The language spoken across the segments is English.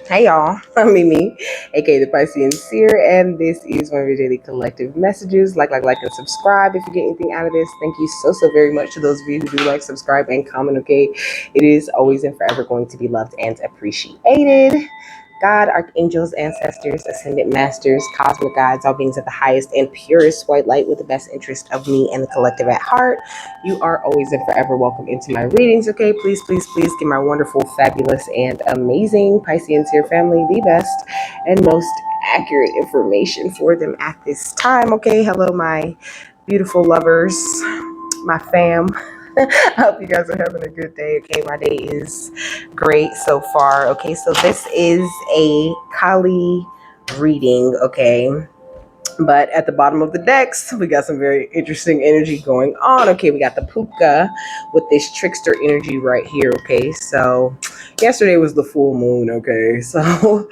Hey y'all, I'm Mimi, aka the Piscean Seer, and this is one of your daily collective messages. Like, and subscribe if you get anything out of this. Thank you so very much to those of you who do like, subscribe, and comment. Okay, it is always and forever going to be loved and appreciated. God, archangels, ancestors, ascended masters, cosmic guides, all beings of the highest and purest white light with the best interest of me and the collective at heart. You are always and forever welcome into my readings, okay? Please give my wonderful, fabulous, and amazing Piscean Seer family the best and most accurate information for them at this time, okay? Hello, my beautiful lovers, my fam. I hope you guys are having a good day. Okay, my day is great so far. Okay, so this is a Kali reading, okay? But at the bottom of the decks, we got some very interesting energy going on. Okay, we got the puka with this trickster energy right here. Okay, so yesterday was the full moon. Okay, so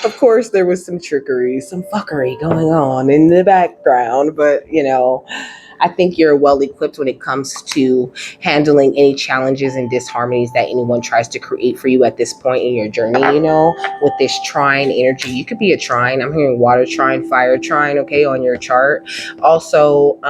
of course there was some trickery, some fuckery going on in the background, but I think you're well equipped when it comes to handling any challenges and disharmonies that anyone tries to create for you at this point in your journey. With this trine energy, you could be a trine. I'm hearing water trine, fire trine, okay, on your chart. Also,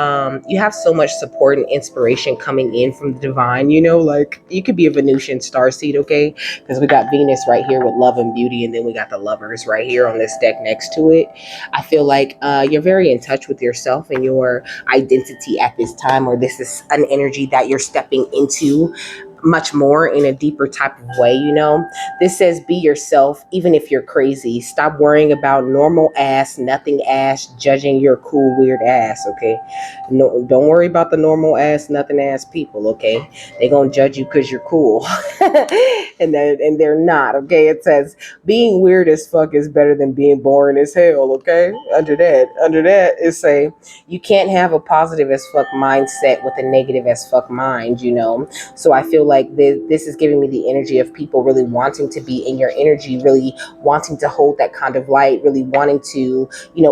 you have so much support and inspiration coming in from the divine, like you could be a Venusian starseed, okay, because we got Venus right here with love and beauty, and then we got the lovers right here on this deck next to it. I feel like you're very in touch with yourself and your identity at this time, or this is an energy that you're stepping into much more in a deeper type of way. This says be yourself even if you're crazy. Stop worrying about normal ass, nothing ass, judging your cool weird ass, okay? No, don't worry about the normal ass, nothing ass people, okay? They're gonna judge you because you're cool. and they're not, okay? It says being weird as fuck is better than being boring as hell, okay? Under that is say you can't have a positive as fuck mindset with a negative as fuck mind. So I feel like this is giving me the energy of people really wanting to be in your energy, really wanting to hold that kind of light, really wanting to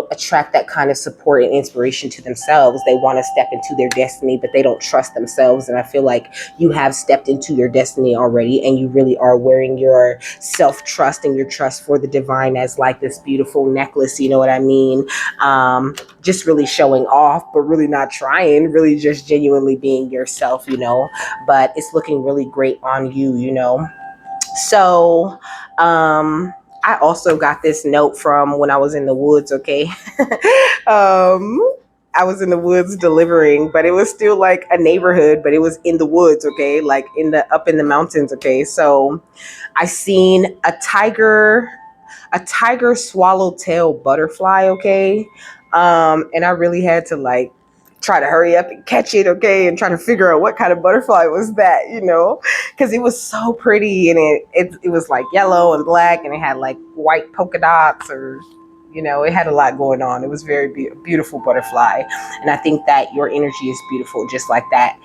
attract that kind of support and inspiration to themselves. They want to step into their destiny, but they don't trust themselves. And I feel like you have stepped into your destiny already, and you really are wearing your self-trust and your trust for the divine as like this beautiful necklace, you know what I mean? Just really showing off, but really not trying, really just genuinely being yourself, but it's looking really great on you. So I also got this note from when I was in the woods, okay? I was in the woods delivering, but it was still like a neighborhood, but it was in the woods, okay? Like up in the mountains, okay? So I seen a tiger swallowtail butterfly, okay? And I really had to like try to hurry up and catch it, okay, and try to figure out what kind of butterfly was that, because it was so pretty, and it was like yellow and black, and it had like white polka dots, or it had a lot going on. It was very beautiful butterfly, and I think that your energy is beautiful, just like that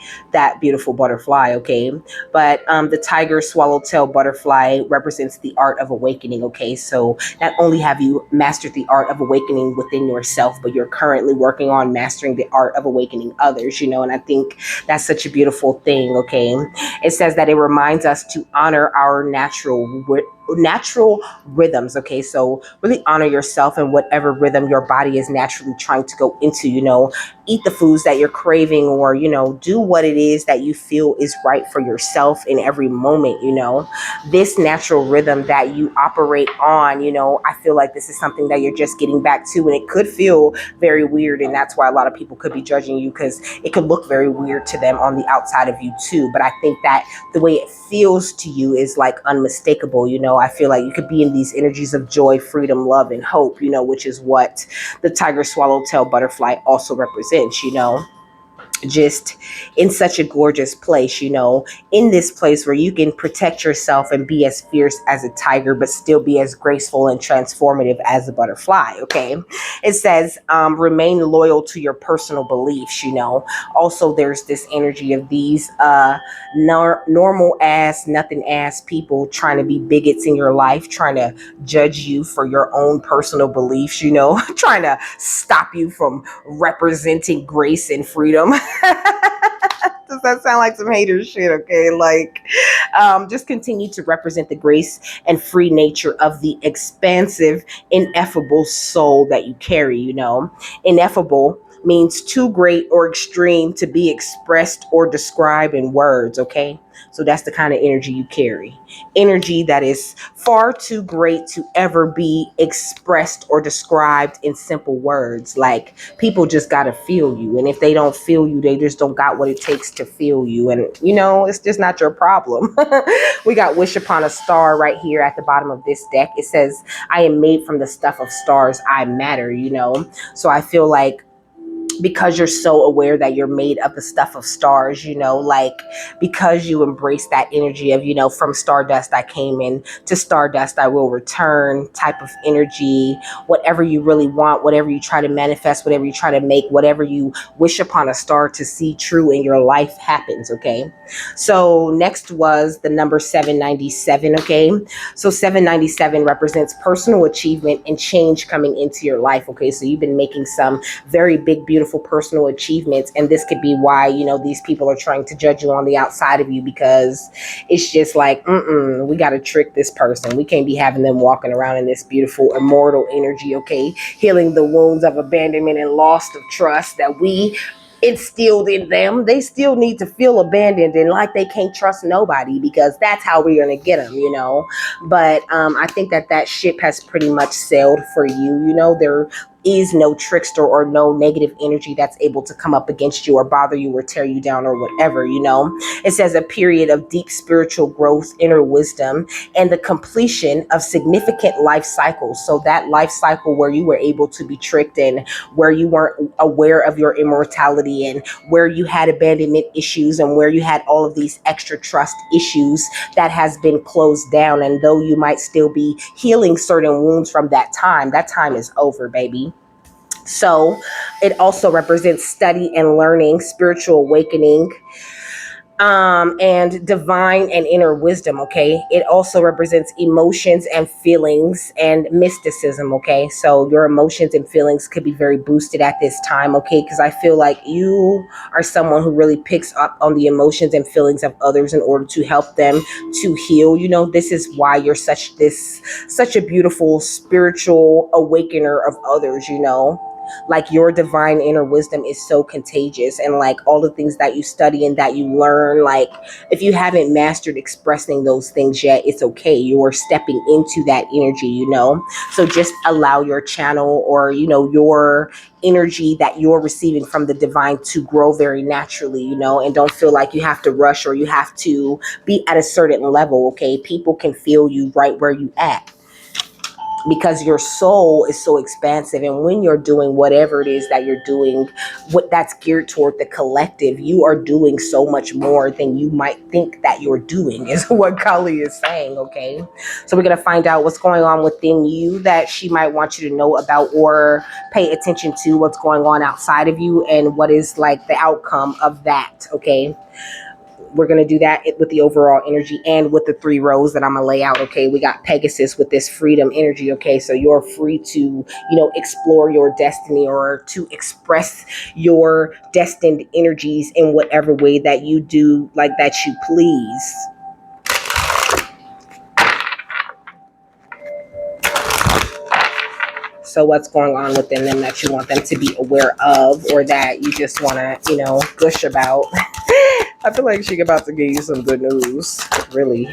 beautiful butterfly, okay. But the tiger swallowtail butterfly represents the art of awakening, okay. So not only have you mastered the art of awakening within yourself, but you're currently working on mastering the art of awakening others, and I think that's such a beautiful thing, okay. It says that it reminds us to honor our natural rhythms, okay. So really honor yourself and whatever rhythm your body is naturally trying to go into. Eat the foods that you're craving, or do what it is that you feel is right for yourself in every moment. This natural rhythm that you operate on, I feel like this is something that you're just getting back to, and it could feel very weird, and that's why a lot of people could be judging you, because it could look very weird to them on the outside of you too. But I think that the way it feels to you is like unmistakable. I feel like you could be in these energies of joy, freedom, love, and hope, which is what the tiger swallowtail butterfly also represents, just in such a gorgeous place, in this place where you can protect yourself and be as fierce as a tiger, but still be as graceful and transformative as a butterfly, okay? It says, remain loyal to your personal beliefs, Also, there's this energy of these normal ass, nothing ass people trying to be bigots in your life, trying to judge you for your own personal beliefs, trying to stop you from representing grace and freedom. Does that sound like some hater shit? Okay, like, just continue to represent the grace and free nature of the expansive, ineffable soul that you carry. Ineffable means too great or extreme to be expressed or described in words. Okay, so that's the kind of energy you carry. Energy that is far too great to ever be expressed or described in simple words. Like, people just got to feel you. And if they don't feel you, they just don't got what it takes to feel you. And, it's just not your problem. We got Wish Upon a Star right here at the bottom of this deck. It says, I am made from the stuff of stars. I matter. So I feel like, because you're so aware that you're made of the stuff of stars, like, because you embrace that energy of, from stardust I came in, to stardust I will return type of energy. Whatever you really want, whatever you try to manifest, whatever you try to make, whatever you wish upon a star to see true in your life happens. Okay, so next was the number 797. Okay, so 797 represents personal achievement and change coming into your life. Okay, so you've been making some very big, beautiful personal achievements, and this could be why these people are trying to judge you on the outside of you, because it's just like, we got to trick this person. We can't be having them walking around in this beautiful immortal energy. Okay, healing the wounds of abandonment and loss of trust that we instilled in them. They still need to feel abandoned and like they can't trust nobody, because that's how we're gonna get them. But I think that ship has pretty much sailed for you. There is no trickster or no negative energy that's able to come up against you or bother you or tear you down or whatever. It says a period of deep spiritual growth, inner wisdom, and the completion of significant life cycles. So that life cycle where you were able to be tricked, and where you weren't aware of your immortality, and where you had abandonment issues, and where you had all of these extra trust issues, that has been closed down. And though you might still be healing certain wounds from that time is over, baby. So it also represents study and learning, spiritual awakening, and divine and inner wisdom. Okay, it also represents emotions and feelings and mysticism. Okay, so your emotions and feelings could be very boosted at this time. Okay, because I feel like you are someone who really picks up on the emotions and feelings of others in order to help them to heal. This is why you're such a beautiful spiritual awakener of others. Like, your divine inner wisdom is so contagious, and like all the things that you study and that you learn, like, if you haven't mastered expressing those things yet, it's okay. You're stepping into that energy. So just allow your channel, or your energy that you're receiving from the divine, to grow very naturally. And don't feel like you have to rush or you have to be at a certain level. Okay, people can feel you right where you at, because your soul is so expansive. And when you're doing whatever it is that you're doing, what that's geared toward the collective, you are doing so much more than you might think that you're doing, is what Kali is saying. Okay, so we're going to find out what's going on within you that she might want you to know about, or pay attention to what's going on outside of you, and what is like the outcome of that. Okay, we're going to do that with the overall energy and with the 3 rows that I'm going to lay out. Okay, we got Pegasus with this freedom energy. Okay, so you're free to, explore your destiny, or to express your destined energies in whatever way that you do, like, that you please. So what's going on within them that you want them to be aware of, or that you just want to, gush about? I feel like she's about to give you some good news, really.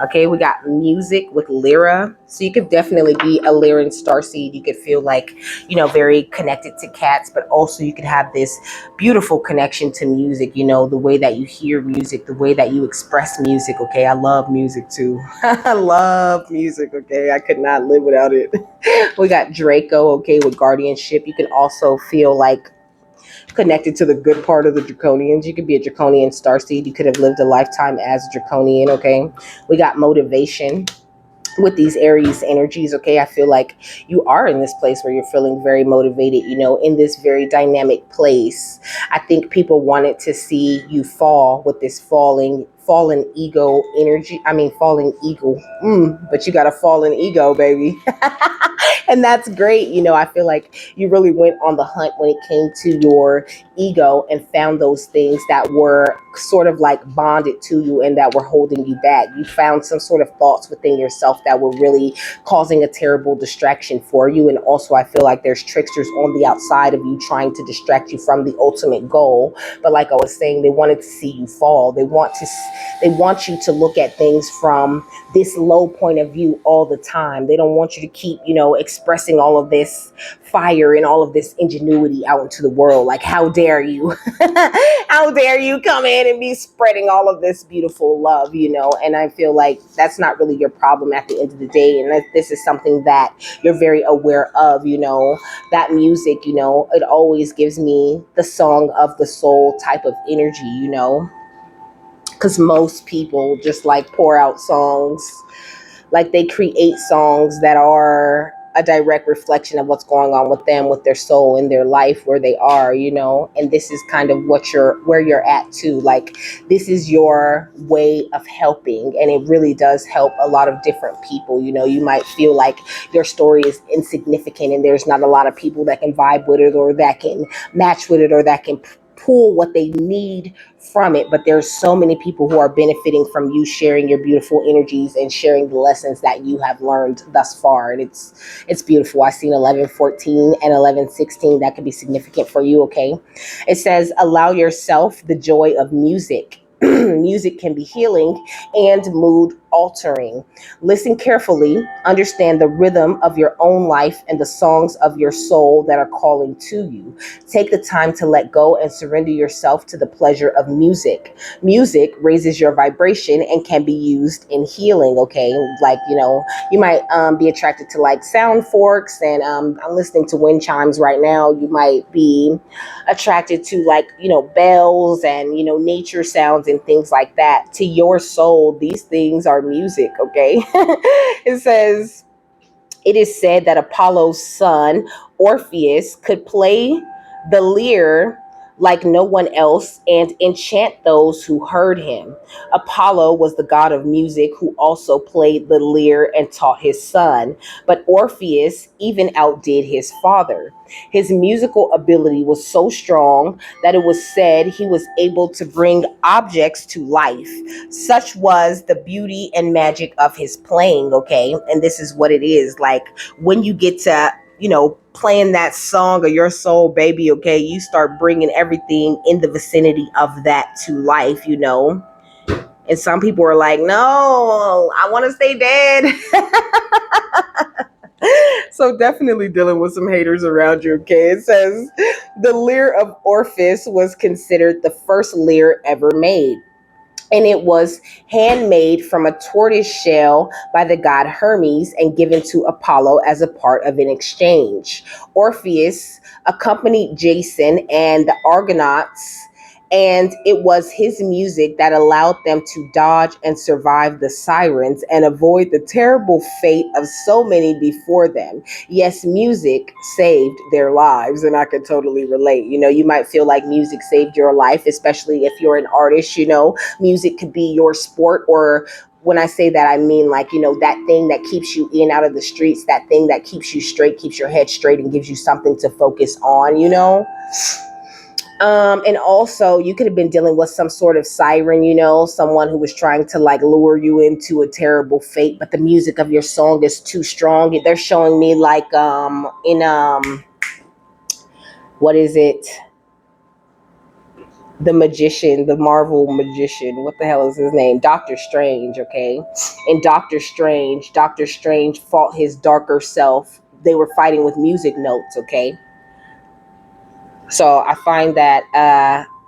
Okay, we got music with Lyra. So you could definitely be a Lyran starseed. You could feel like, very connected to cats, but also you could have this beautiful connection to music, the way that you hear music, the way that you express music. Okay, I love music too. I love music. Okay, I could not live without it. We got Draco, okay, with guardianship. You can also feel like connected to the good part of the draconians. You could be a draconian starseed. You could have lived a lifetime as a draconian. Okay, we got motivation with these Aries energies. Okay, I feel like you are in this place where you're feeling very motivated, in this very dynamic place. I think people wanted to see you fall with this fallen ego energy. I mean, falling ego. But you got a fallen ego, baby. And that's great. I feel like you really went on the hunt when it came to your ego and found those things that were sort of like bonded to you and that were holding you back. You found some sort of thoughts within yourself that were really causing a terrible distraction for you. And also, I feel like there's tricksters on the outside of you trying to distract you from the ultimate goal. But like I was saying, they wanted to see you fall. They want you to look at things from this low point of view all the time. They don't want you to keep, expressing all of this fire and all of this ingenuity out into the world. Like, how dare you? How dare you come in and be spreading all of this beautiful love? And I feel like that's not really your problem at the end of the day. And that this is something that you're very aware of. That music, it always gives me the song of the soul type of energy. Because most people just like pour out songs, like they create songs that are a direct reflection of what's going on with them, with their soul, in their life, where they are. And this is kind of where you're at too. Like, this is your way of helping, and it really does help a lot of different people. You might feel like your story is insignificant and there's not a lot of people that can vibe with it, or that can match with it, or that can pull what they need from it. But there's so many people who are benefiting from you sharing your beautiful energies and sharing the lessons that you have learned thus far. And it's beautiful. I seen 11:14 and 11:16. That could be significant for you. Okay, it says, allow yourself the joy of music. Music can be healing and mood altering. Listen carefully, understand the rhythm of your own life and the songs of your soul that are calling to you. Take the time to let go and surrender yourself to the pleasure of music. Music raises your vibration and can be used in healing. Okay, like, you might be attracted to like sound forks, and I'm listening to wind chimes right now. You might be attracted to like, bells and, nature sounds and things like that. To your soul, these things are music. Okay. It says, it is said that Apollo's son, Orpheus, could play the lyre like no one else and enchant those who heard him. Apollo was the god of music who also played the lyre and taught his son, but Orpheus even outdid his father. His musical ability was so strong that it was said he was able to bring objects to life. Such was the beauty and magic of his playing. Okay, and this is what it is like when you get to playing that song of your soul, baby. Okay, you start bringing everything in the vicinity of that to life. And some people are like, no, I want to stay dead. So definitely dealing with some haters around you. Okay, it says the lyre of Orpheus was considered the first lyre ever made, and it was handmade from a tortoise shell by the god Hermes and given to Apollo as a part of an exchange. Orpheus accompanied Jason and the Argonauts, and it was his music that allowed them to dodge and survive the sirens and avoid the terrible fate of so many before them. Yes, music saved their lives, and I could totally relate. You might feel like music saved your life, especially if you're an artist. Music could be your sport, or when I say that, I mean like, that thing that keeps you in out of the streets, that thing that keeps you straight, keeps your head straight, and gives you something to focus on. And also, you could have been dealing with some sort of siren, someone who was trying to like lure you into a terrible fate, but the music of your song is too strong. They're showing me like in what is it? The magician, the Marvel magician. What the hell is his name? Doctor Strange. Okay, in Doctor Strange fought his darker self. They were fighting with music notes. Okay, so I find that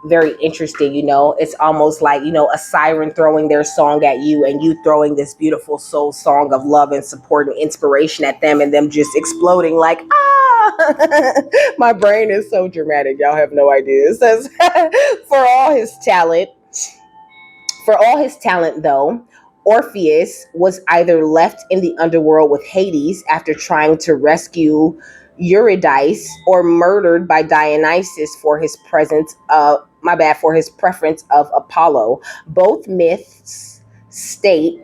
very interesting. It's almost like, a siren throwing their song at you, and you throwing this beautiful soul song of love and support and inspiration at them, and them just exploding like, ah. My brain is so dramatic. Y'all have no idea. It says, for all his talent, though, Orpheus was either left in the underworld with Hades after trying to rescue Eurydice, or murdered by Dionysus for his preference of Apollo. Both myths state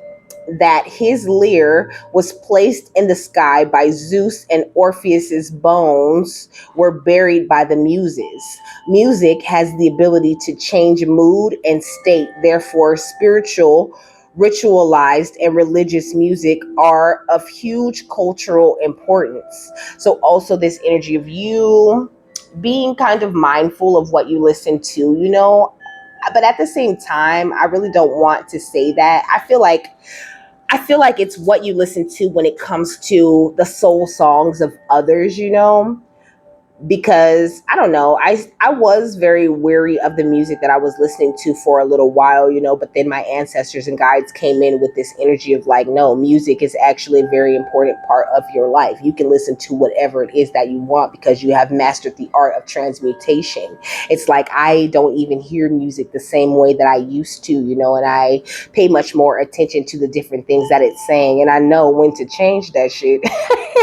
that his lyre was placed in the sky by Zeus, and Orpheus's bones were buried by the muses. Music has the ability to change mood and state. Therefore, spiritual, ritualized, and religious music are of huge cultural importance. So also this energy of you being kind of mindful of what you listen to, but at the same time, I really don't want to say that. I feel like it's what you listen to when it comes to the soul songs of others, because I don't know, I was very weary of the music that I was listening to for a little while, but then my ancestors and guides came in with this energy of like, no, music is actually a very important part of your life. You can listen to whatever it is that you want because you have mastered the art of transmutation. It's like I don't even hear music the same way that I used to, and I pay much more attention to the different things that it's saying, and I know when to change that shit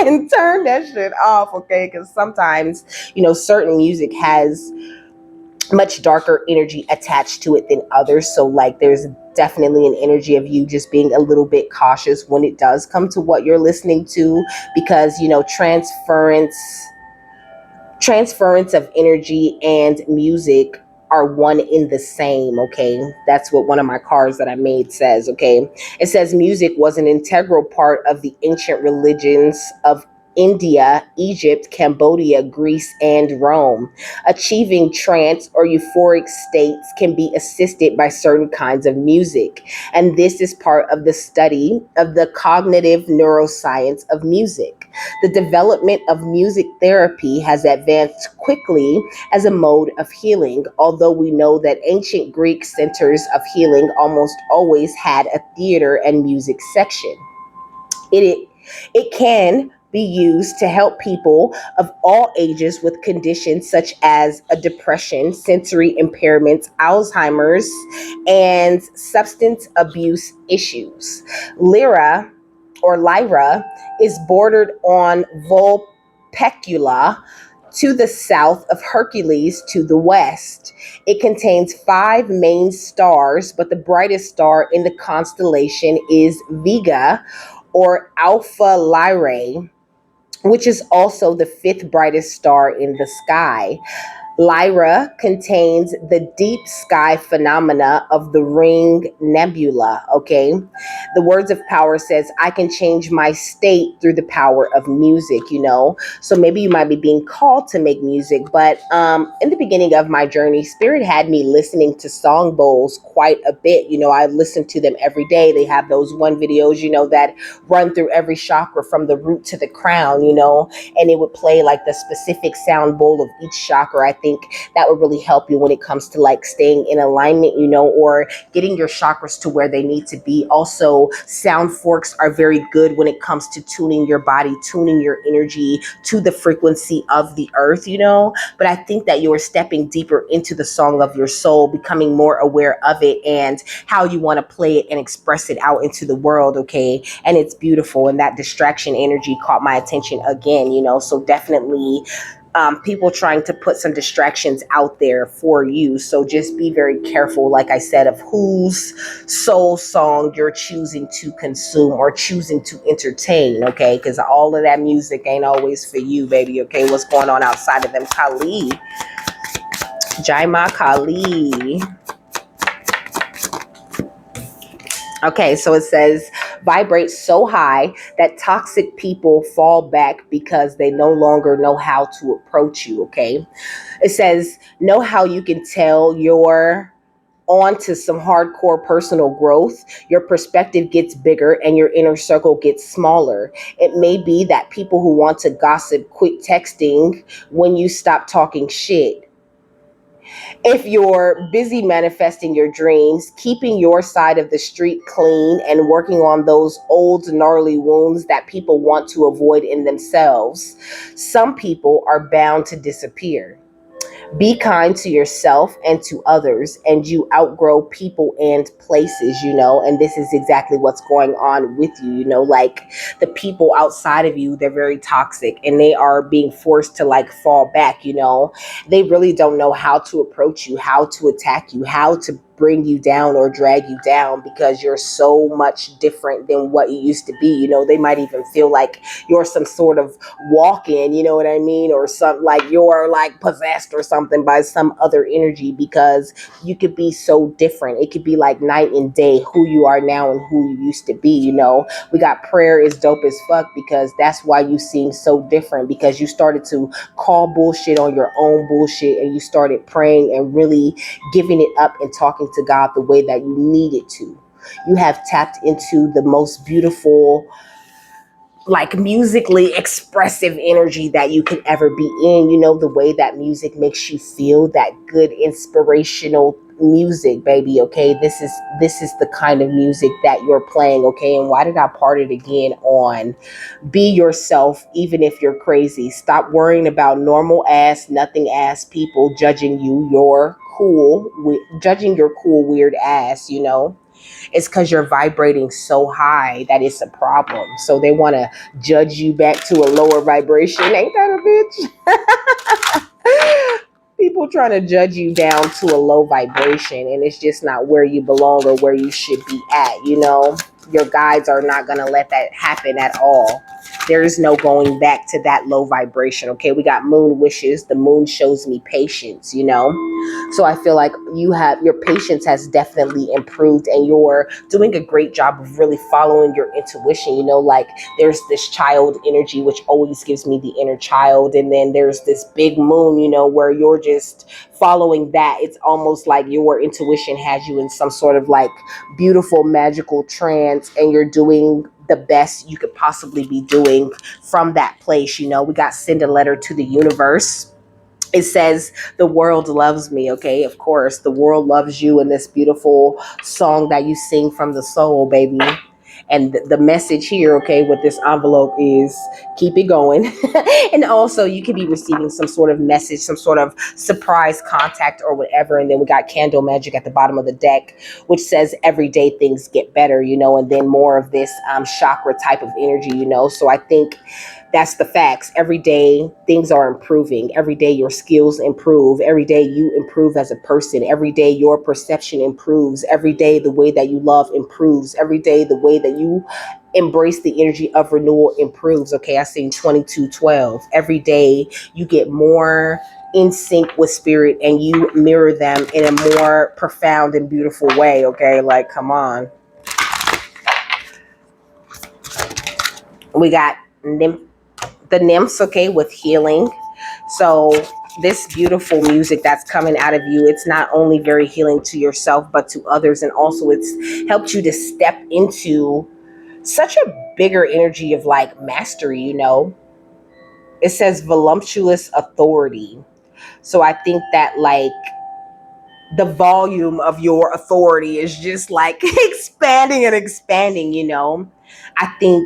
and turn that shit off, okay? Because sometimes, certain music has much darker energy attached to it than others. So, like, there's definitely an energy of you just being a little bit cautious when it does come to what you're listening to, because, transference of energy and music are one in the same, okay? That's what one of my cards that I made says, okay? It says music was an integral part of the ancient religions of India, Egypt, Cambodia, Greece, and Rome. Achieving trance or euphoric states can be assisted by certain kinds of music, and this is part of the study of the cognitive neuroscience of music. The development of music therapy has advanced quickly as a mode of healing, although we know that ancient Greek centers of healing almost always had a theater and music section. It can be used to help people of all ages with conditions such as a depression, sensory impairments, Alzheimer's, and substance abuse issues. Lyra or Lyra is bordered on Vulpecula to the south of Hercules to the west. It contains five main stars, but the brightest star in the constellation is Vega or Alpha Lyrae, which is also the fifth brightest star in the sky. Lyra contains the deep sky phenomena of the Ring Nebula, okay? The Words of Power says, I can change my state through the power of music, So maybe you might be being called to make music, but in the beginning of my journey, Spirit had me listening to song bowls quite a bit. I listen to them every day. They have those one videos, that run through every chakra from the root to the crown, and it would play like the specific sound bowl of each chakra. I think that would really help you when it comes to like staying in alignment, or getting your chakras to where they need to be. Also, sound forks are very good when it comes to tuning your body, tuning your energy to the frequency of the earth, But I think that you're stepping deeper into the song of your soul, becoming more aware of it and how you want to play it and express it out into the world, okay? And it's beautiful. And that distraction energy caught my attention again, So definitely people trying to put some distractions out there for you. So just be very careful, like I said, of whose soul song you're choosing to consume or choosing to entertain, okay? Because all of that music ain't always for you, baby, okay? What's going on outside of them? Kali. Jaima Kali. Okay, so it says, vibrate so high that toxic people fall back because they no longer know how to approach you, okay? It says, know how you can tell you're on to some hardcore personal growth. Your perspective gets bigger and your inner circle gets smaller. It may be that people who want to gossip quit texting when you stop talking shit. If you're busy manifesting your dreams, keeping your side of the street clean and working on those old gnarly wounds that people want to avoid in themselves, some people are bound to disappear. Be kind to yourself and to others, and you outgrow people and places, and this is exactly what's going on with you, like the people outside of you, they're very toxic and they are being forced to like fall back, they really don't know how to approach you, how to attack you, how to bring you down or drag you down because you're so much different than what you used to be. You know, they might even feel like you're some sort of walk-in, you know what I mean? Or something like you're like possessed or something by some other energy, because you could be so different. It could be like night and day who you are now and who you used to be, you know. We got prayer is dope as fuck because that's why you seem so different, because you started to call bullshit on your own bullshit and you started praying and really giving it up and talking to God the way that you needed to. You have tapped into the most beautiful, like musically expressive energy that you could ever be in. You know, the way that music makes you feel, that good inspirational music, baby. Okay, this is the kind of music that you're playing. Okay, and why did I part it again on be yourself even if you're crazy? Stop worrying about normal ass nothing ass people judging you, your cool judging your cool weird ass, you know. It's because you're vibrating so high that it's a problem. So they want to judge you back to a lower vibration. Ain't that a bitch? People trying to judge you down to a low vibration, and it's just not where you belong or where you should be at, you know? Your guides are not going to let that happen at all. There is no going back to that low vibration, okay? We got moon wishes. The moon shows me patience, you know? So I feel like your patience has definitely improved, and you're doing a great job of really following your intuition. You know, like there's this child energy, which always gives me the inner child. And then there's this big moon, you know, where you're just following that. It's almost like your intuition has you in some sort of like beautiful, magical trance, and you're doing the best you could possibly be doing from that place. You know, we got send a letter to the universe. It says the world loves me. Okay, of course the world loves you in this beautiful song that you sing from the soul, baby. And the message here, okay, with this envelope is keep it going. And also you could be receiving some sort of message, some sort of surprise contact or whatever. And then we got candle magic at the bottom of the deck, which says every day things get better, you know. And then more of this chakra type of energy, you know. So I think that's the facts. Every day things are improving. Every day your skills improve. Every day you improve as a person. Every day your perception improves. Every day the way that you love improves. Every day the way that you embrace the energy of renewal improves. Okay, I seen 2212. Every day you get more in sync with spirit and you mirror them in a more profound and beautiful way. Okay, like come on. We got the nymphs, okay, with healing. So this beautiful music that's coming out of you, it's not only very healing to yourself but to others, and also it's helped you to step into such a bigger energy of like mastery, you know. It says voluptuous authority. So I think that like the volume of your authority is just like expanding and expanding, you know. I think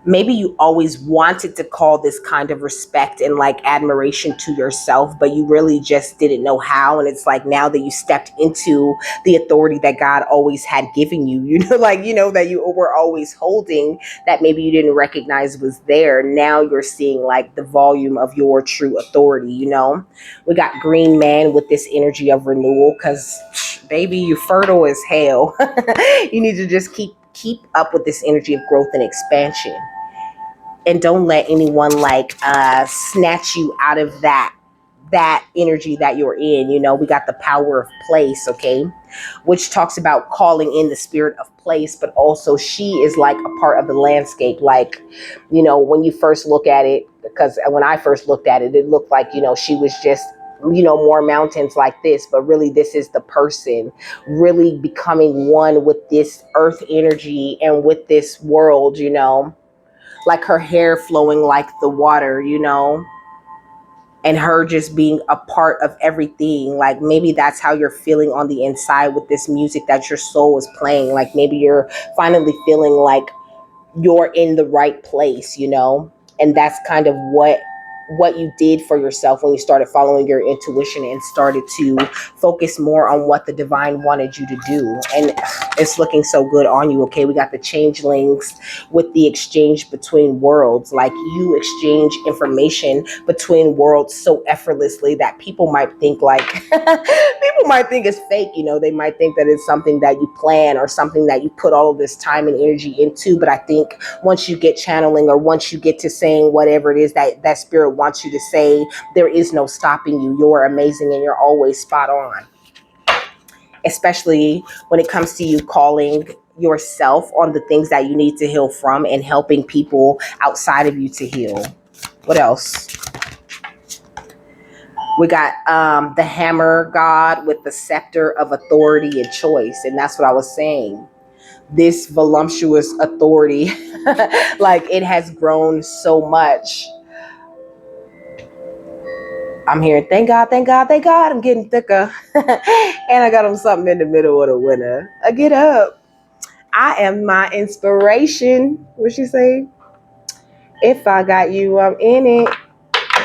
maybe you always wanted to call this kind of respect and like admiration to yourself, but you really just didn't know how. And it's like now that you stepped into the authority that God always had given you, you know, like, you know, that you were always holding, that maybe you didn't recognize was there. Now you're seeing like the volume of your true authority, you know. We got green man with this energy of renewal because baby, you fertile as hell. You need to just keep up with this energy of growth and expansion, and don't let anyone like snatch you out of that energy that you're in. You know, we got the power of place, okay, which talks about calling in the spirit of place, but also she is like a part of the landscape. Like, you know, when you first look at it, because when I first looked at it, it looked like, you know, she was just, you know, more mountains like this, but really this is the person really becoming one with this earth energy and with this world, you know. Like her hair flowing like the water, you know, and her just being a part of everything. Like maybe that's how you're feeling on the inside with this music that your soul is playing. Like maybe you're finally feeling like you're in the right place, you know, and that's kind of what what you did for yourself when you started following your intuition and started to focus more on what the divine wanted you to do. And it's looking so good on you. Okay, we got the changelings with the exchange between worlds. Like, you exchange information between worlds so effortlessly that people might think like people might think it's fake. They might think that it's something that you plan or something that you put all of this time and energy into. But I think once you get channeling, or once you get to saying whatever it is that spirit wants you to say, there is no stopping you. You're amazing and you're always spot on, especially when it comes to you calling yourself on the things that you need to heal from and helping people outside of you to heal. What else? We got the hammer god with the scepter of authority and choice. And that's what I was saying. This voluptuous authority, like, it has grown so much. I'm hearing, thank God, thank God, thank God. I'm getting thicker. And I got them something in the middle of the winter. I get up. I am my inspiration. What she say? If I got you, I'm in it.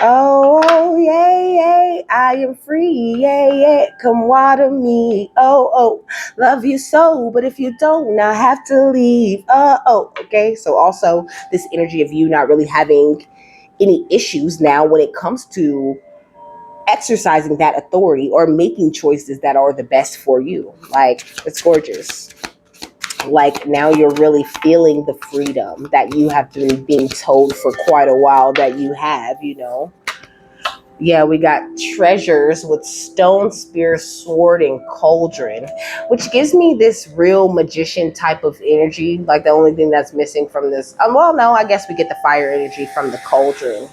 Oh, oh, yay, yay, I am free, yay, yay, come water me, oh, oh, love you so, but if you don't, I have to leave, oh, okay, so also this energy of you not really having any issues now when it comes to exercising that authority or making choices that are the best for you. Like, it's gorgeous. Like, now you're really feeling the freedom that you have been being told for quite a while that you have, Yeah, we got treasures with stone, spear, sword, and cauldron, which gives me this real magician type of energy. Like, the only thing that's missing from this, well, no, I guess we get the fire energy from the cauldron,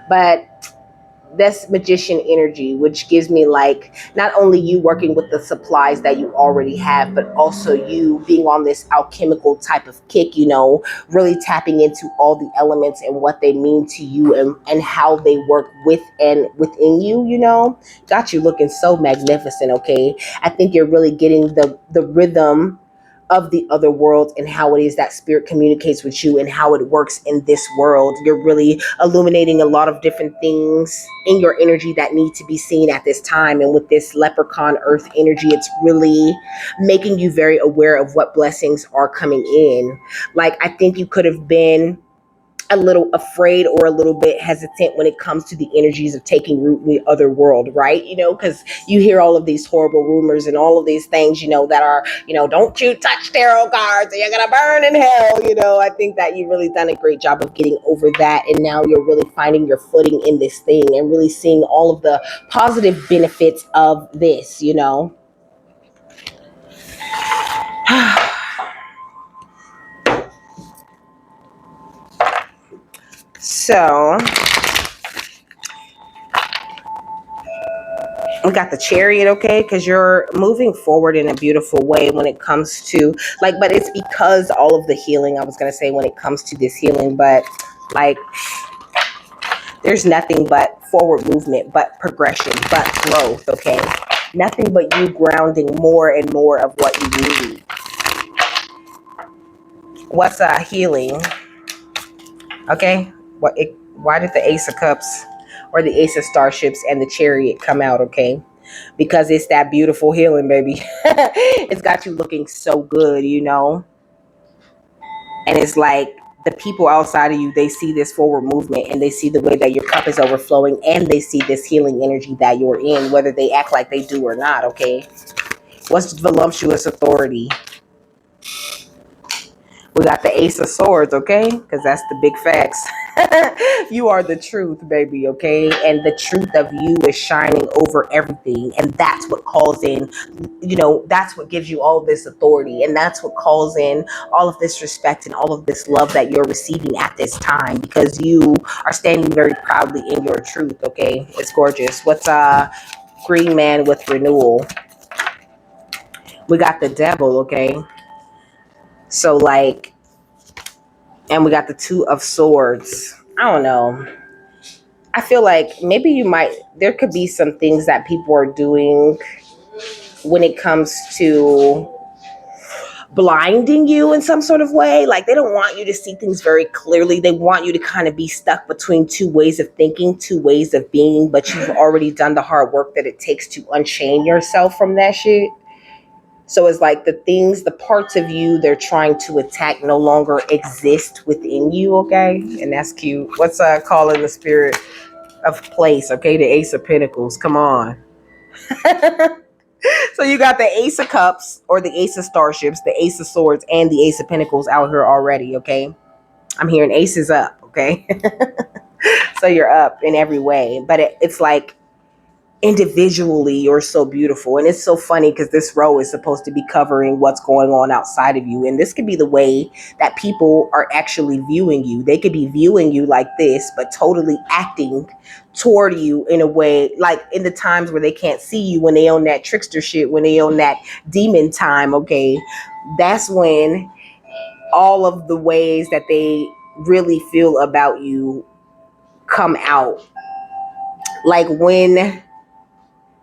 but that's magician energy, which gives me like not only you working with the supplies that you already have, but also you being on this alchemical type of kick, really tapping into all the elements and what they mean to you, and how they work with and within you, got you looking so magnificent. Okay, I think you're really getting the rhythm of the other world and how it is that spirit communicates with you and how it works in this world. You're really illuminating a lot of different things in your energy that need to be seen at this time. And with this leprechaun earth energy, it's really making you very aware of what blessings are coming in. Like, I think you could have been a little afraid or a little bit hesitant when it comes to the energies of taking root in the other world, right? Because you hear all of these horrible rumors and all of these things, that are, don't you touch tarot cards or you're gonna burn in hell. I think that you've really done a great job of getting over that, and now you're really finding your footing in this thing and really seeing all of the positive benefits of this. So we got the chariot, okay, because you're moving forward in a beautiful way when it comes to, like, but it's because all of the healing, I was going to say, when it comes to this healing, but like, there's nothing but forward movement, but progression, but growth, okay? Nothing but you grounding more and more of what you need. What's healing? Okay, why did the Ace of Cups or the Ace of Starships and the Chariot come out, okay? Because it's that beautiful healing, baby. It's got you looking so good, And it's like the people outside of you, they see this forward movement and they see the way that your cup is overflowing, and they see this healing energy that you're in, whether they act like they do or not, okay? What's voluptuous authority? We got the Ace of Swords, okay? Because that's the big facts. You are the truth, baby, okay? And the truth of you is shining over everything. And that's what calls in, that's what gives you all of this authority. And that's what calls in all of this respect and all of this love that you're receiving at this time, because you are standing very proudly in your truth, okay? It's gorgeous. What's Green Man with renewal? We got the Devil, okay? So, like, and we got the Two of Swords. I don't know. I feel like maybe there could be some things that people are doing when it comes to blinding you in some sort of way. Like they don't want you to see things very clearly. They want you to kind of be stuck between two ways of thinking, two ways of being, but you've already done the hard work that it takes to unchain yourself from that shit. So it's like the things, the parts of you they're trying to attack no longer exist within you, okay? And that's cute. What's calling the spirit of place, okay? The Ace of Pentacles. Come on. So you got the Ace of Cups or the Ace of Starships, the Ace of Swords, and the Ace of Pentacles out here already, okay? I'm hearing aces up, okay? So you're up in every way. But it's like individually you're so beautiful, and it's so funny because this row is supposed to be covering what's going on outside of you, and this could be the way that people are actually viewing you. They could be viewing you like this but totally acting toward you in a way, like in the times where they can't see you, when they own that trickster shit, when they own that demon time, okay? That's when all of the ways that they really feel about you come out, like when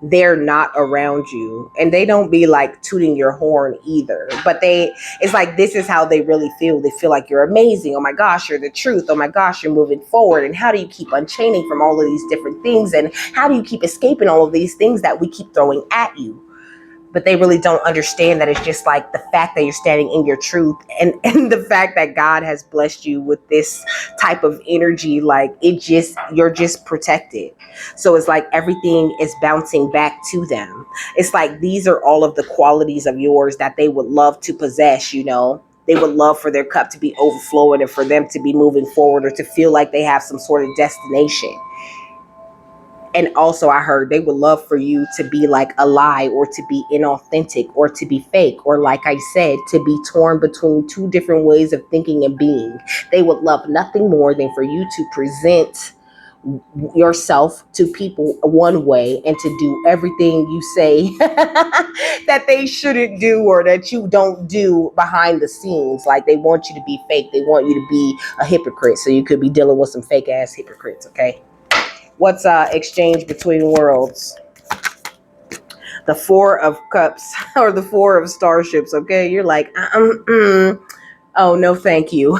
they're not around you, and they don't be like tooting your horn either, but it's like this is how they really feel. They feel like you're amazing. Oh my gosh, you're the truth. Oh my gosh, you're moving forward. And how do you keep unchaining from all of these different things, and how do you keep escaping all of these things that we keep throwing at you? But they really don't understand that it's just like the fact that you're standing in your truth, and the fact that God has blessed you with this type of energy, like you're just protected. So it's like everything is bouncing back to them. It's like these are all of the qualities of yours that they would love to possess, you know? They would love for their cup to be overflowing and for them to be moving forward, or to feel like they have some sort of destination. And also I heard they would love for you to be like a lie, or to be inauthentic, or to be fake, or like I said, to be torn between two different ways of thinking and being. They would love nothing more than for you to present yourself to people one way, and to do everything you say that they shouldn't do, or that you don't do behind the scenes. Like they want you to be fake. They want you to be a hypocrite. So you could be dealing with some fake ass hypocrites, okay? What's exchange between worlds? The Four of Cups or the Four of Starships, okay? You're like, oh, no, thank you.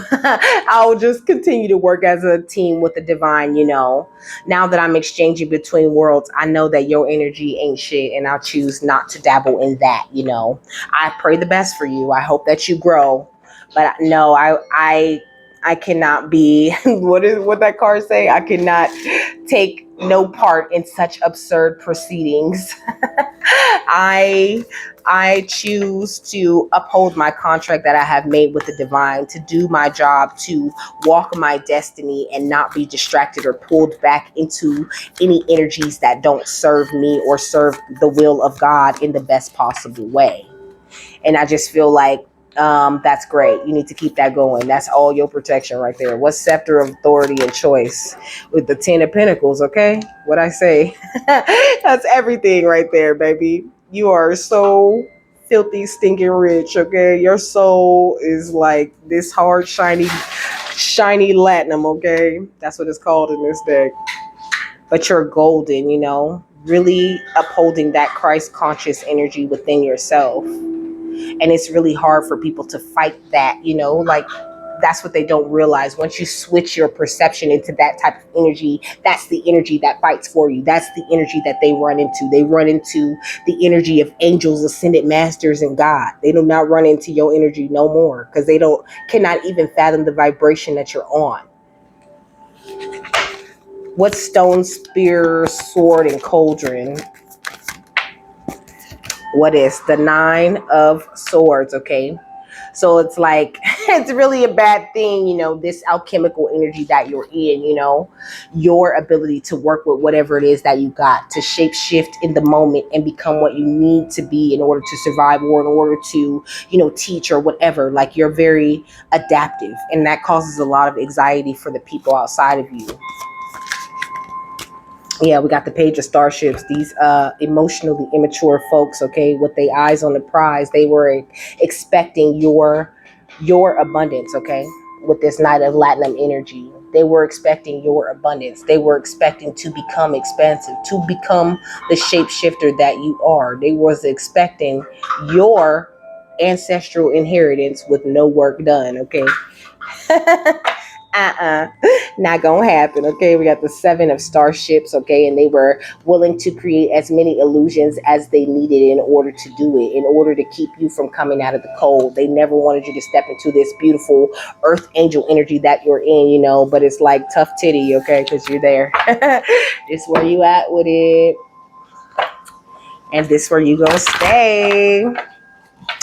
I'll just continue to work as a team with the divine, you know. Now that I'm exchanging between worlds, I know that your energy ain't shit, and I'll choose not to dabble in that, you know. I pray the best for you. I hope that you grow. But no, I cannot be what that card say? I cannot take no part in such absurd proceedings. I choose to uphold my contract that I have made with the divine, to do my job, to walk my destiny, and not be distracted or pulled back into any energies that don't serve me or serve the will of God in the best possible way. And I just feel like that's great. You need to keep that going. That's all your protection right there. What's scepter of authority and choice with the 10 of Pentacles, okay? What I say? That's everything right there, baby. You are so filthy, stinking rich, okay? Your soul is like this hard, shiny latinum, okay? That's what it's called in this deck. But you're golden, you know? Really upholding that Christ conscious energy within yourself. And it's really hard for people to fight that, you know, like that's what they don't realize. Once you switch your perception into that type of energy, that's the energy that fights for you. That's the energy that they run into. They run into the energy of angels, ascended masters, and God. They do not run into your energy no more, because they cannot even fathom the vibration that you're on. What's stone, spear, sword, and cauldron? What is the 9 of Swords, okay? So it's like, it's really a bad thing, you know, this alchemical energy that you're in, you know, your ability to work with whatever it is that you got, to shape shift in the moment and become what you need to be in order to survive, or in order to, you know, teach or whatever. Like you're very adaptive, and that causes a lot of anxiety for the people outside of you. Yeah, we got the Page of Starships. These emotionally immature folks, okay, with their eyes on the prize, they were expecting your abundance, okay, with this Knight of Latinum energy. They were expecting your abundance. They were expecting to become expansive, to become the shapeshifter that you are. They was expecting your ancestral inheritance with no work done, okay? Not gonna happen, okay? We got the seven of starships, okay, and they were willing to create as many illusions as they needed in order to do it, in order to keep you from coming out of the cold. They never wanted you to step into this beautiful earth angel energy that you're in, you know, but it's like tough titty, okay, because you're there. This where you at with it, and this where you gonna stay.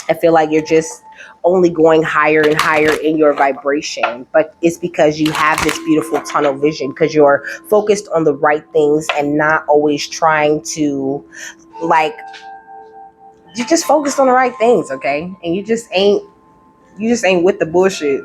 I feel like you're just only going higher and higher in your vibration, but it's because you have this beautiful tunnel vision, because you're focused on the right things and not always trying to, like, you just focused on the right things, okay? And you just ain't with the bullshit.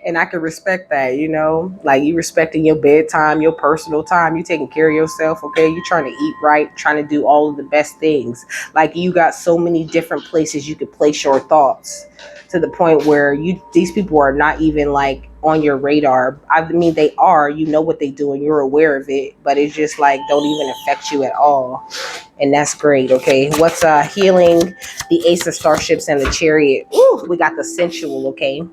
And I can respect that, you know, like you respecting your bedtime, your personal time, you taking care of yourself, okay? You trying to eat right, trying to do all of the best things. Like you got so many different places you could place your thoughts, to the point where these people are not even like on your radar. I mean, they are, you know what they do and you're aware of it, but it's just like don't even affect you at all. And that's great, okay? What's healing? The Ace of Starships and the Chariot. Ooh, we got the sensual, okay?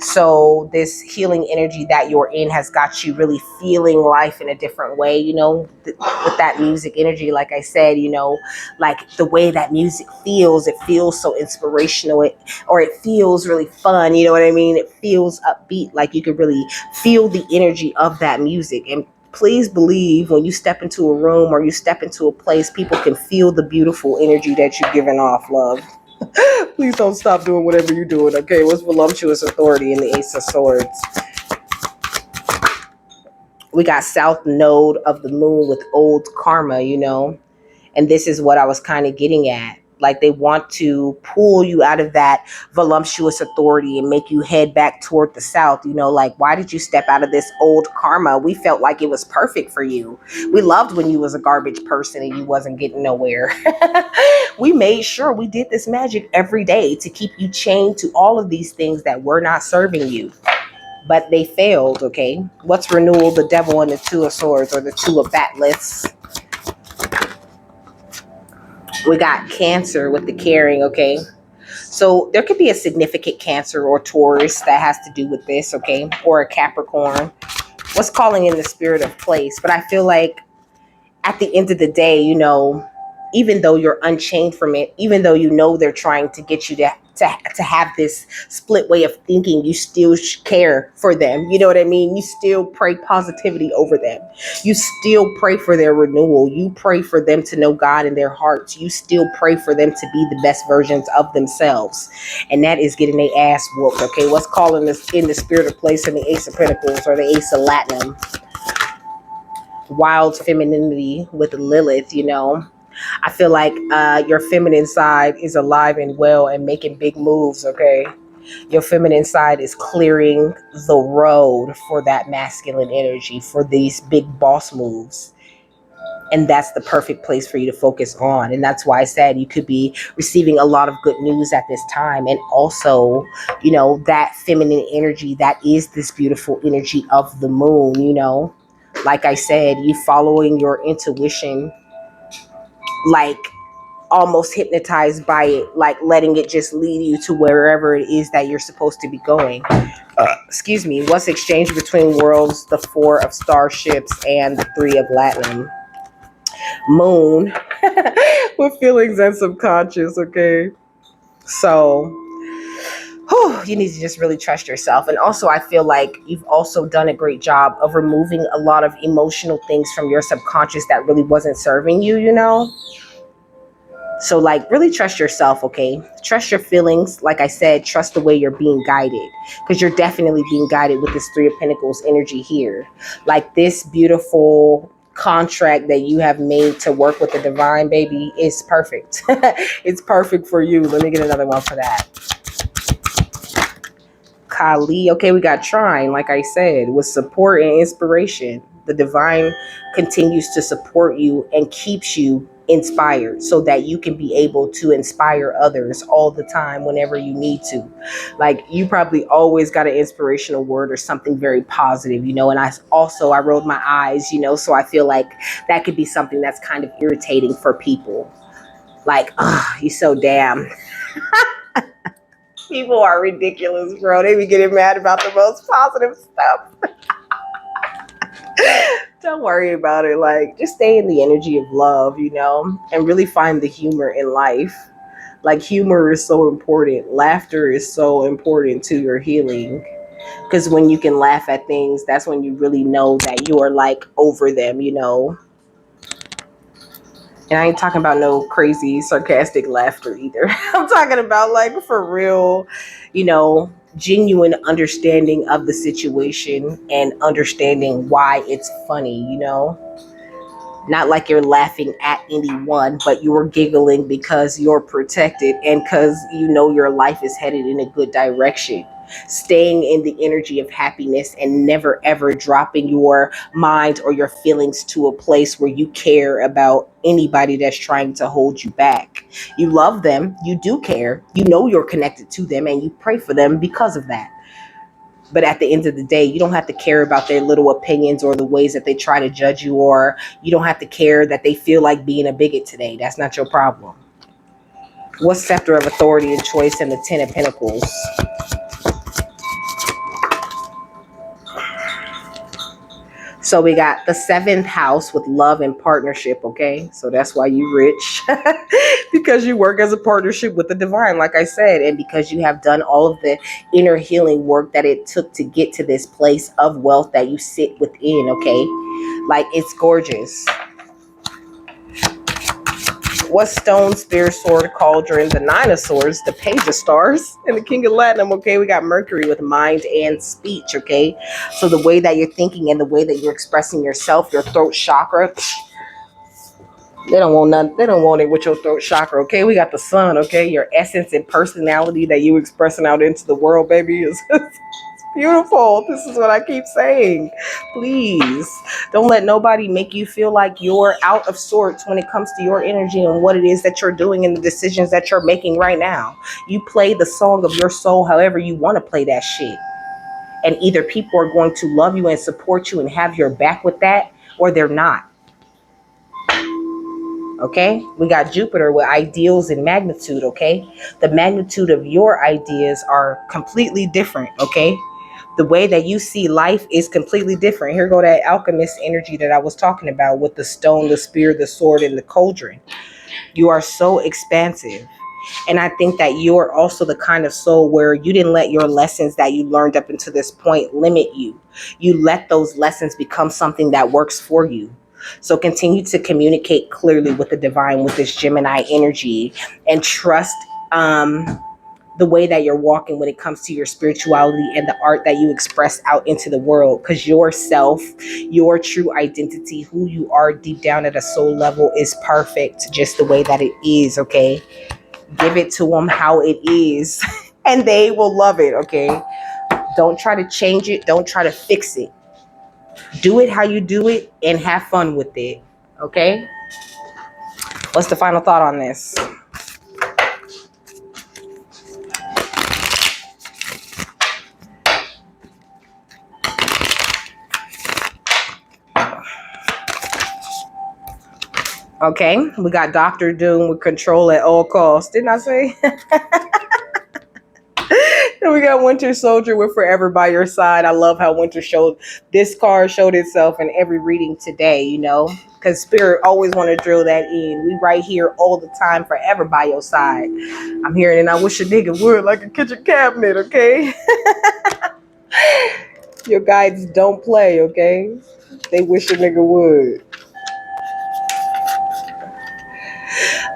So this healing energy that you're in has got you really feeling life in a different way, you know, with that music energy. Like I said, you know, like the way that music feels, it feels so inspirational, or it feels really fun, you know what I mean? It feels upbeat, like you could really feel the energy of that music. And please believe, when you step into a room or you step into a place, people can feel the beautiful energy that you're giving off, love. Please don't stop doing whatever you're doing, okay? What's voluptuous authority in the Ace of Swords? We got South Node of the Moon with old karma, you know? And this is what I was kind of getting at. Like they want to pull you out of that voluptuous authority and make you head back toward the south. You know, like, why did you step out of this old karma? We felt like it was perfect for you. We loved when you was a garbage person and you wasn't getting nowhere. We made sure we did this magic every day to keep you chained to all of these things that were not serving you. But they failed, okay? What's renewal? The Devil and the Two of Swords, or the Two of Batlets. We got Cancer with the caring, okay? So there could be a significant Cancer or Taurus that has to do with this, okay? Or a Capricorn. What's calling in the spirit of place? But I feel like at the end of the day, you know, even though you're unchained from it, even though you know they're trying to get you to have this split way of thinking, you still care for them. You know what I mean? You still pray positivity over them. You still pray for their renewal. You pray for them to know God in their hearts. You still pray for them to be the best versions of themselves. And that is getting their ass whooped, okay? What's calling this in the spirit of place in the Ace of Pentacles, or the Ace of Latinum? Wild femininity with Lilith, you know. I feel like your feminine side is alive and well and making big moves, okay? Your feminine side is clearing the road for that masculine energy, for these big boss moves. And that's the perfect place for you to focus on. And that's why I said you could be receiving a lot of good news at this time. And also, you know, that feminine energy, that is this beautiful energy of the moon, you know. Like I said, you following your intuition, like almost hypnotized by it, like letting it just lead you to wherever it is that you're supposed to be going. Excuse me. What's exchanged between worlds? The Four of Starships and the Three of Latinum. Moon with feelings and subconscious, okay? So you need to just really trust yourself. And also, I feel like you've also done a great job of removing a lot of emotional things from your subconscious that really wasn't serving you, you know? So, like, really trust yourself, okay? Trust your feelings. Like I said, trust the way you're being guided, because you're definitely being guided with this Three of Pentacles energy here. Like, this beautiful contract that you have made to work with the divine, baby, is perfect. It's perfect for you. Let me get another one for that. Kali. Okay, we got Trine, like I said, with support and inspiration. The divine continues to support you and keeps you inspired so that you can be able to inspire others all the time whenever you need to. Like, you probably always got an inspirational word or something very positive, you know. And I rolled my eyes, you know, so I feel like that could be something that's kind of irritating for people. Like, you're so damn People are ridiculous, bro. They be getting mad about the most positive stuff. Don't worry about it. Like, just stay in the energy of love, and really find the humor in life. Like, humor is so important. Laughter is so important to your healing. Because when you can laugh at things, that's when you really know that you are like over them. And I ain't talking about no crazy sarcastic laughter either. I'm talking about like for real, genuine understanding of the situation and understanding why it's funny. Not like you're laughing at anyone, but you're giggling because you're protected and because your life is headed in a good direction. Staying in the energy of happiness and never ever dropping your mind or your feelings to a place where you care about anybody that's trying to hold you back. You love them, you do care, you're connected to them, and you pray for them because of that. But at the end of the day, you don't have to care about their little opinions or the ways that they try to judge you, or you don't have to care that they feel like being a bigot today. That's not your problem. What scepter of authority and choice in the Ten of Pentacles? So we got the seventh house with love and partnership, okay? So that's why you rich. Because you work as a partnership with the divine, like I said, and because you have done all of the inner healing work that it took to get to this place of wealth that you sit within, okay? Like, it's gorgeous. What stone, spear, sword, cauldron, the nine of swords, the page of stars, and the king of latinum, okay? We got Mercury with mind and speech, okay? So the way that you're thinking and the way that you're expressing yourself, your throat chakra, they don't want none. They don't want it with your throat chakra, okay? We got the sun, okay? Your essence and personality that you expressing out into the world, baby, is beautiful. This is what I keep saying. Please don't let nobody make you feel like you're out of sorts when it comes to your energy and what it is that you're doing and the decisions that you're making right now. You play the song of your soul however you want to play that shit. And either people are going to love you and support you and have your back with that, or they're not. Okay, we got Jupiter with ideals and magnitude. Okay, the magnitude of your ideas are completely different. Okay, the way that you see life is completely different. Here go that alchemist energy that I was talking about with the stone, the spear, the sword, and the cauldron. You are so expansive. And I think that you're also the kind of soul where you didn't let your lessons that you learned up until this point limit you. You let those lessons become something that works for you. So continue to communicate clearly with the divine, with this Gemini energy, and trust the way that you're walking when it comes to your spirituality and the art that you express out into the world. Because yourself, your true identity, who you are deep down at a soul level is perfect just the way that it is, okay? Give it to them how it is and they will love it, okay? Don't try to change it. Don't try to fix it. Do it how you do it and have fun with it, okay? What's the final thought on this? Okay, we got Dr. Doom with control at all costs. Didn't I say? And we got Winter Soldier with forever by your side. I love how this card showed itself in every reading today, because Spirit always want to drill that in. We right here all the time, forever by your side. I'm hearing, and I wish a nigga would, like a kitchen cabinet, okay? Your guides don't play, okay? They wish a nigga would.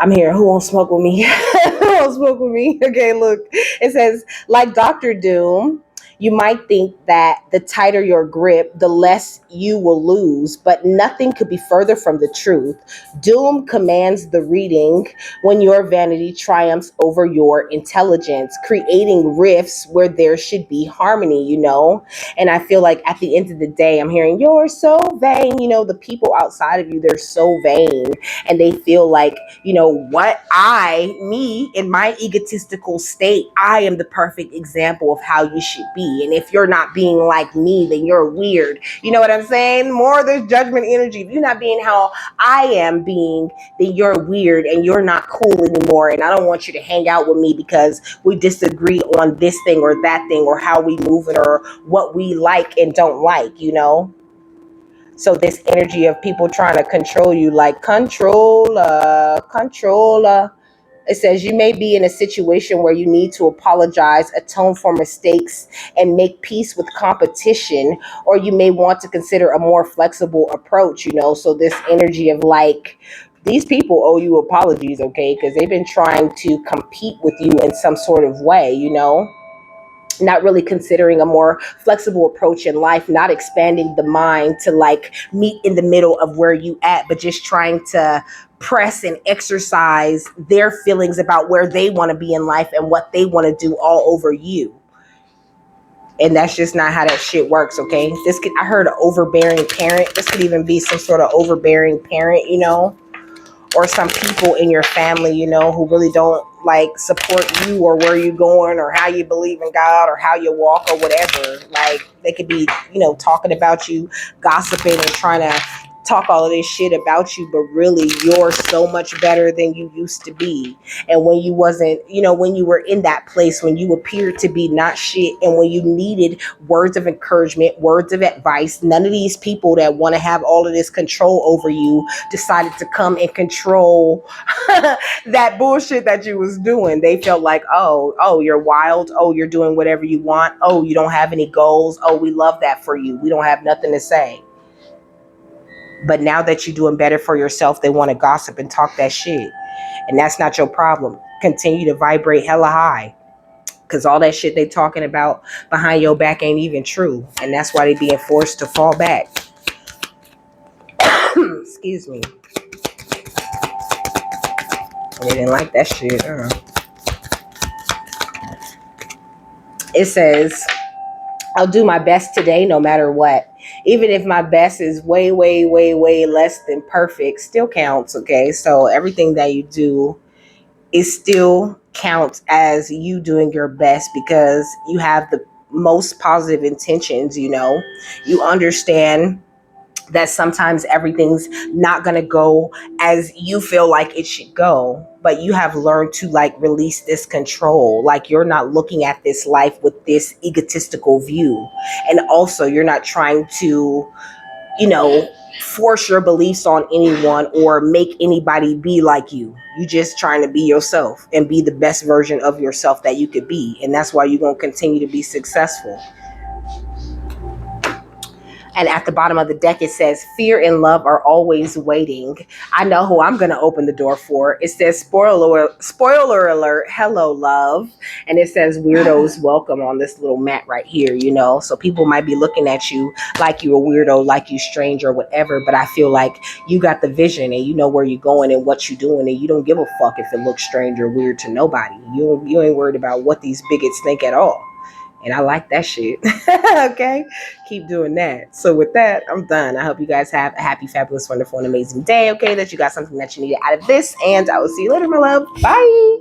I'm here. Who won't smoke with me? Who won't smoke with me? Okay, look. It says, like Dr. Doom, you might think that the tighter your grip, the less you will lose, but nothing could be further from the truth. Doom commands the reading when your vanity triumphs over your intelligence, creating rifts where there should be harmony, And I feel like at the end of the day, I'm hearing, you're so vain. The people outside of you, they're so vain. And they feel like, me, in my egotistical state, I am the perfect example of how you should be. me. And if you're not being like me, then you're weird. You know what I'm saying? More of this judgment energy. If you're not being how I am being, then you're weird and you're not cool anymore. And I don't want you to hang out with me because we disagree on this thing or that thing or how we move it or what we like and don't like, you know? So this energy of people trying to control you, like controller. It says you may be in a situation where you need to apologize, atone for mistakes, and make peace with competition, or you may want to consider a more flexible approach, you know? So this energy of like, these people owe you apologies, okay? Because they've been trying to compete with you in some sort of way, you know? Not really considering a more flexible approach in life, not expanding the mind to like meet in the middle of where you at, but just trying to press and exercise their feelings about where they want to be in life and what they want to do all over you. And that's just not how that shit works, okay? I heard an overbearing parent. This could even be some sort of overbearing parent, you know? Or some people in your family, you know, who really don't like support you or where you're going or how you believe in God or how you walk or whatever. Like they could be, you know, talking about you, gossiping and trying to talk all of this shit about you, but really you're so much better than you used to be. And when you wasn't, you know, when you were in that place, when you appeared to be not shit and when you needed words of encouragement, words of advice, none of these people that want to have all of this control over you decided to come and control that bullshit that you was doing. They felt like, oh, you're wild. Oh, you're doing whatever you want. Oh, you don't have any goals. Oh, we love that for you. We don't have nothing to say. But now that you're doing better for yourself, they want to gossip and talk that shit. And that's not your problem. Continue to vibrate hella high. Because all that shit they talking about behind your back ain't even true. And that's why they being forced to fall back. Excuse me. They didn't like that shit. It says, I'll do my best today no matter what. Even if my best is way, way, way, way less than perfect, still counts, okay? So everything that you do is still counts as you doing your best because you have the most positive intentions, you know? You understand that sometimes everything's not going to go as you feel like it should go, but you have learned to like release this control. Like you're not looking at this life with this egotistical view. And also you're not trying to, you know, force your beliefs on anyone or make anybody be like you. You just trying to be yourself and be the best version of yourself that you could be. And that's why you're going to continue to be successful. And at the bottom of the deck, it says, fear and love are always waiting. I know who I'm going to open the door for. It says, spoiler alert, hello, love. And it says, weirdos welcome on this little mat right here, you know. So people might be looking at you like you a weirdo, like you strange or whatever. But I feel like you got the vision and you know where you're going and what you're doing. And you don't give a fuck if it looks strange or weird to nobody. You ain't worried about what these bigots think at all. And I like that shit. Okay? Keep doing that. So with that, I'm done. I hope you guys have a happy, fabulous, wonderful, and amazing day. Okay? That you got something that you needed out of this. And I will see you later, my love. Bye.